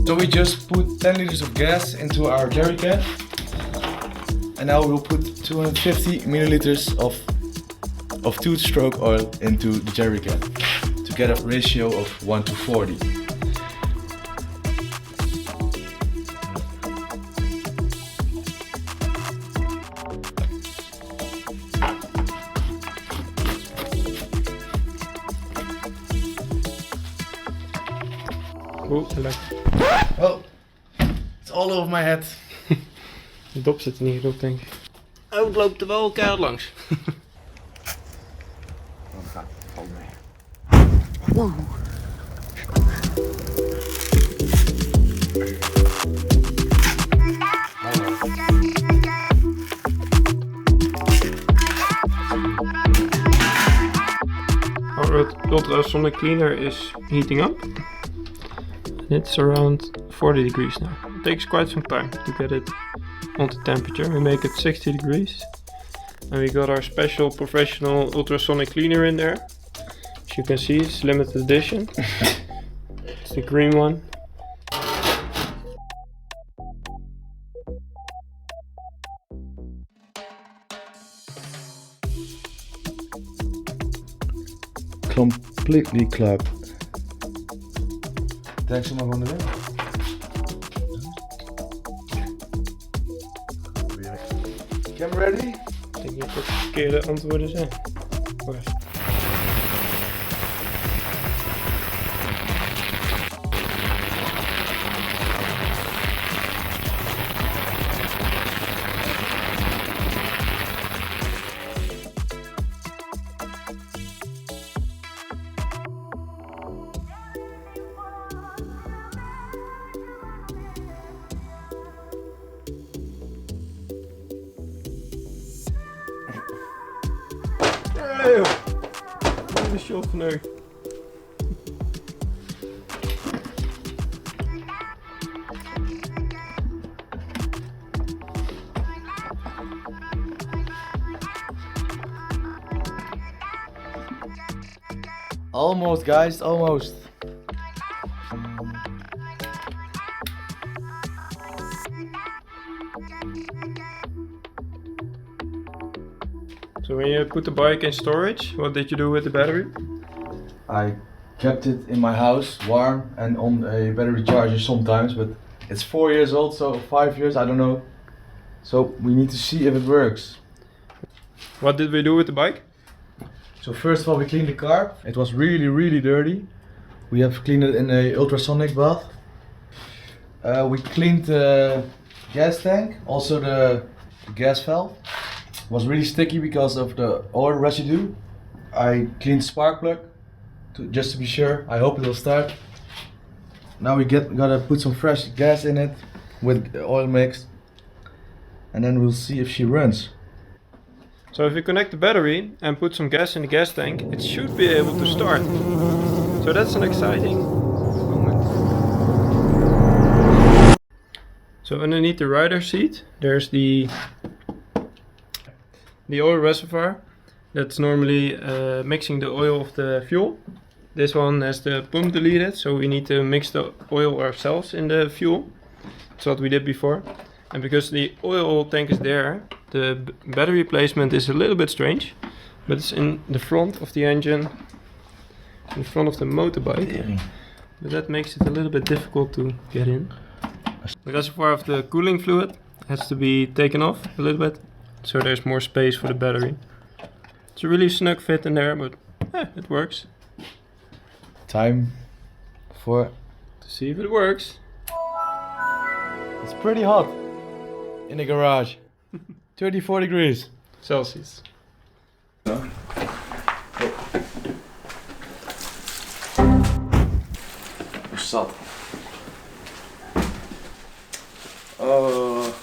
So we just put 10 liters of gas into our jerry can, and now we'll put 250 milliliters of two-stroke oil into the jerry can to get a ratio of 1:40. Oeh, lekker. Oh, it's all over my head. De dop zit er niet goed op, denk ik. Oh, het loopt er wel keihard langs. Wow. Our ultrasonic cleaner is heating up. It's around 40 degrees now. It takes quite some time to get it on the temperature. We make it 60 degrees. And we got our special professional ultrasonic cleaner in there. As you can see, it's limited edition. It's the green one. Completely clogged. Denk ze maar gewoon erin. Camera ready? Ik denk niet dat het verkeerde antwoorden zijn. Wacht. Hey joh, wat is je opgeneukt? Almost guys, almost. So when you put the bike in storage, what did you do with the battery? I kept it in my house warm and on a battery charger sometimes, but it's 4 years old, so 5 years, I don't know. So we need to see if it works. What did we do with the bike? So first of all we cleaned the car. It was really dirty. We have cleaned it in a ultrasonic bath. We cleaned the gas tank, also the gas valve. It was really sticky because of the oil residue. I cleaned the spark plug just to be sure. I hope it will start. Now we gotta put some fresh gas in it with oil mix, and then we'll see if she runs. So if you connect the battery and put some gas in the gas tank, it should be able to start. So that's an exciting moment. So underneath the rider's seat, there's the oil reservoir. That's normally mixing the oil of the fuel. This one has the pump deleted, so we need to mix the oil ourselves in the fuel. That's what we did before. And because the oil tank is there, the battery placement is a little bit strange, but it's in the front of the engine, in front of the motorbike. But that makes it a little bit difficult to get in. The reservoir of the cooling fluid has to be taken off a little bit, so there's more space for the battery. It's a really snug fit in there, but it works. Time to See if it works. It's pretty hot in the garage. 34 degrees Celsius. Zat. Oh.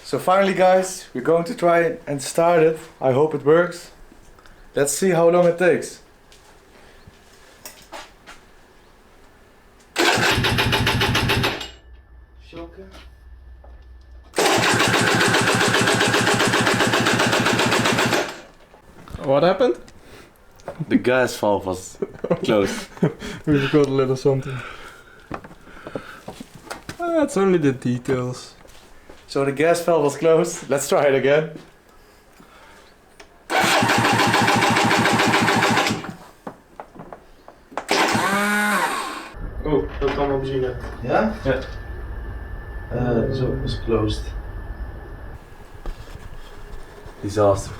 So finally guys, we're going to try it and start it. I hope it works. Let's see how long it takes. What happened? The gas valve was closed. We forgot a little something. It's only the details. So the gas valve was closed. Let's try it again. Oh, dat kan allemaal bezien. Yeah? Yeah. So it was closed. Disaster.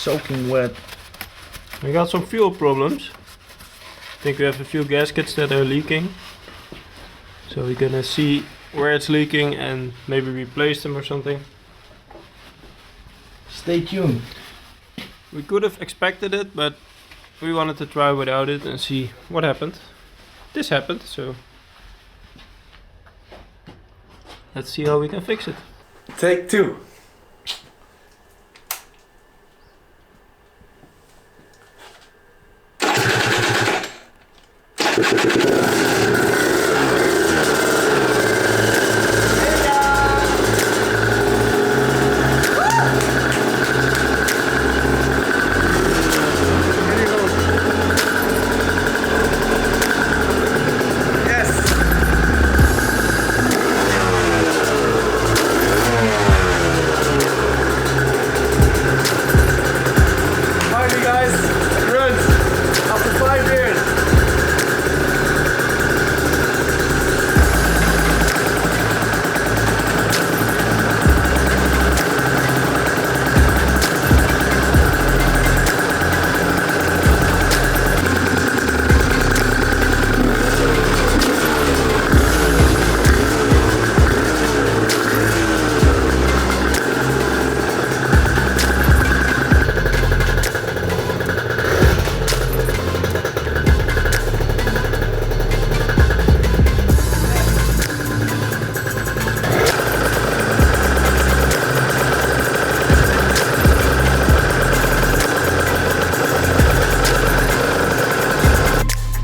Soaking wet. We got some fuel problems. I think we have a few gaskets that are leaking. So we're gonna see where it's leaking and maybe replace them or something. Stay tuned. We could have expected it, but we wanted to try without it and see what happened. This happened, so let's see how we can fix it. Take 2.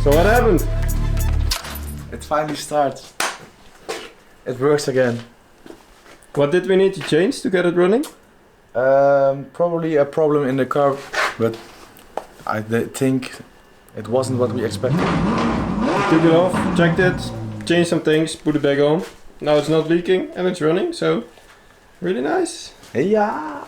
So what happened? It finally starts. It works again. What did we need to change to get it running? Probably a problem in the car, but I think it wasn't what we expected. Took it off, checked it, changed some things, put it back on. Now it's not leaking and it's running, so really nice. Heya!